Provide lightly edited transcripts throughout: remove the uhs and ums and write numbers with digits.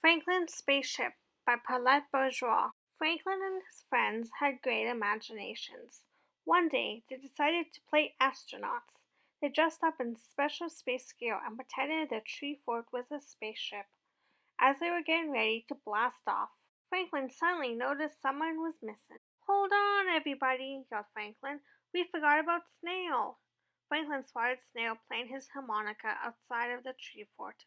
Franklin's Spaceship by Paulette Bourgeois. Franklin and his friends had great imaginations. One day, they decided to play astronauts. They dressed up in special space gear and pretended their tree fort was a spaceship. As they were getting ready to blast off, Franklin suddenly noticed someone was missing. "Hold on, everybody," yelled Franklin. "We forgot about Snail." Franklin spotted Snail playing his harmonica outside of the tree fort.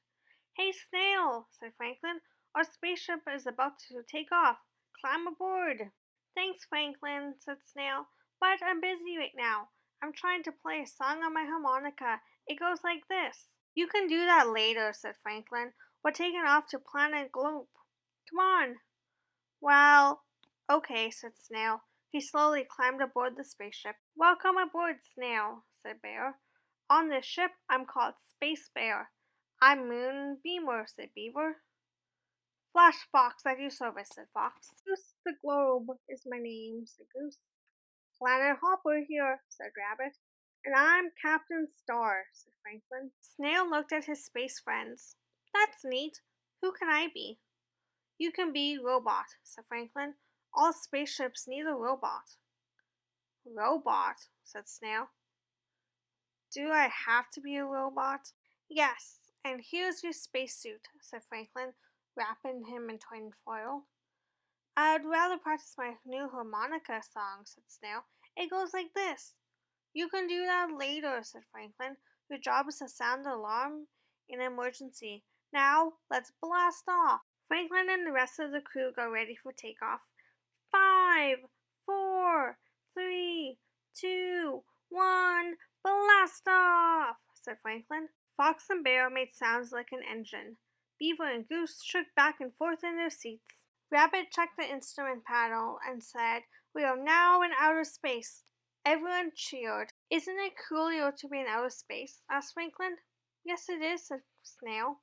"Hey, Snail," said Franklin, "our spaceship is about to take off. Climb aboard." "Thanks, Franklin," said Snail, "but I'm busy right now. I'm trying to play a song on my harmonica. It goes like this." "You can do that later," said Franklin. "We're taking off to Planet Globe. Come on." "Well, okay," said Snail. He slowly climbed aboard the spaceship. "Welcome aboard, Snail," said Bear. "On this ship, I'm called Space Bear." "I'm Moonbeamer," said Beaver. "Flash Fox at your service," said Fox. "Goose the Globe is my name," said Goose. "Planet Hopper here," said Rabbit. "And I'm Captain Star," said Franklin. Snail looked at his space friends. "That's neat. Who can I be?" "You can be Robot," said Franklin. "All spaceships need a robot." "Robot," said Snail. "Do I have to be a robot?" "Yes, and here's your spacesuit," said Franklin, wrapping him in tin foil. "I'd rather practice my new harmonica song," said Snail. "It goes like this." "You can do that later," said Franklin. "Your job is to sound the alarm in an emergency. Now, let's blast off." Franklin and the rest of the crew got ready for takeoff. 5, 4, 3, 2, 1, blast off, said Franklin. Fox and Bear made sounds like an engine. Beaver and Goose shook back and forth in their seats. Rabbit checked the instrument panel and said, "We are now in outer space." Everyone cheered. "Isn't it coolio to be in outer space?" asked Franklin. "Yes, it is," said Snail.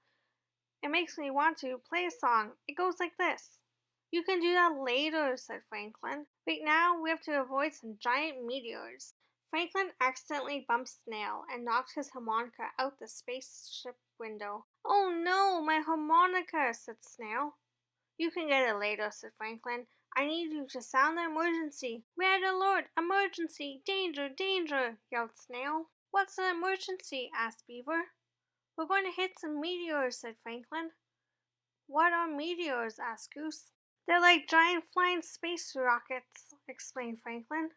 "It makes me want to play a song. It goes like this." "You can do that later," said Franklin. "Right now, we have to avoid some giant meteors." Franklin accidentally bumped Snail and knocked his harmonica out the spaceship window. "Oh no, my harmonica," said Snail. "You can get it later," said Franklin. "I need you to sound the emergency." "Red alert! Emergency! Danger! Danger!" yelled Snail. "What's an emergency?" asked Beaver. "We're going to hit some meteors," said Franklin. "What are meteors?" asked Goose. "They're like giant flying space rockets," explained Franklin.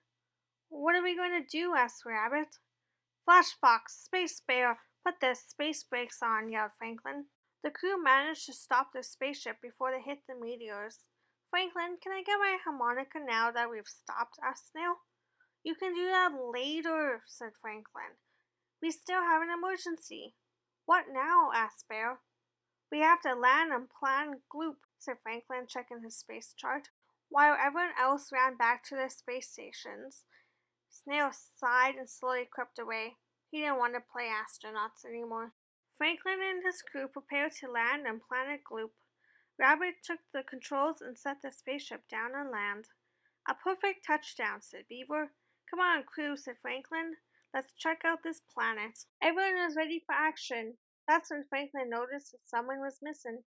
"What are we going to do?" asked Rabbit. "Flash Fox, Space Bear, put the space brakes on," yelled Franklin. The crew managed to stop their spaceship before they hit the meteors. "Franklin, can I get my harmonica now that we've stopped?" asked Snail. "You can do that later," said Franklin. "We still have an emergency." "What now?" asked Bear. "We have to land on Planet Gloop," said Franklin, checking his space chart. While everyone else ran back to their space stations, Snail sighed and slowly crept away. He didn't want to play astronauts anymore. Franklin and his crew prepared to land on Planet Gloop. Rabbit took the controls and set the spaceship down on land. "A perfect touchdown," said Beaver. "Come on, crew," said Franklin. "Let's check out this planet." Everyone was ready for action. That's when Franklin noticed that someone was missing.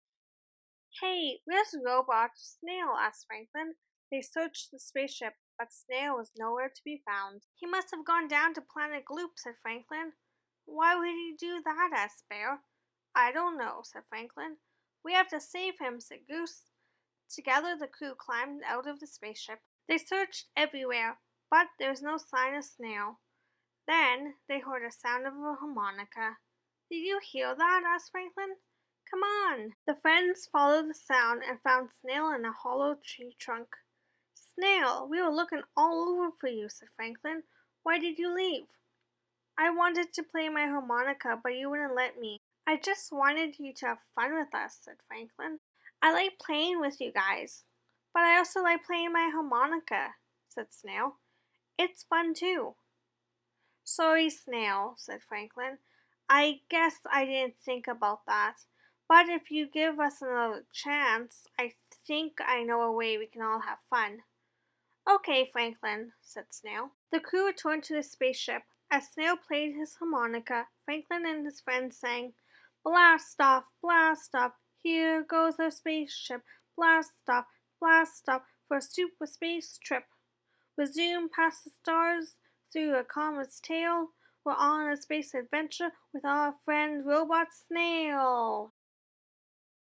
"Hey, where's Robot?" Snail asked Franklin. They searched the spaceship, but Snail was nowhere to be found. "He must have gone down to Planet Gloop," said Franklin. "Why would he do that?" asked Bear. "I don't know," said Franklin. "We have to save him," said Goose. Together the crew climbed out of the spaceship. They searched everywhere, but there was no sign of Snail. Then they heard a sound of a harmonica. "Did you hear that?" asked Franklin. "Come on." The friends followed the sound and found Snail in a hollow tree trunk. "Snail, we were looking all over for you," said Franklin. "Why did you leave?" "I wanted to play my harmonica, but you wouldn't let me." "I just wanted you to have fun with us," said Franklin. "I like playing with you guys, but I also like playing my harmonica," said Snail. "It's fun too." "Sorry, Snail," said Franklin. "I guess I didn't think about that. But if you give us another chance, I think I know a way we can all have fun." "Okay, Franklin," said Snail. The crew returned to the spaceship. As Snail played his harmonica, Franklin and his friends sang, "Blast off, blast off, Here goes our spaceship. Blast off for a super space trip. We zoom past the stars through a comet's tail. We're on a space adventure with our friend Robot Snail.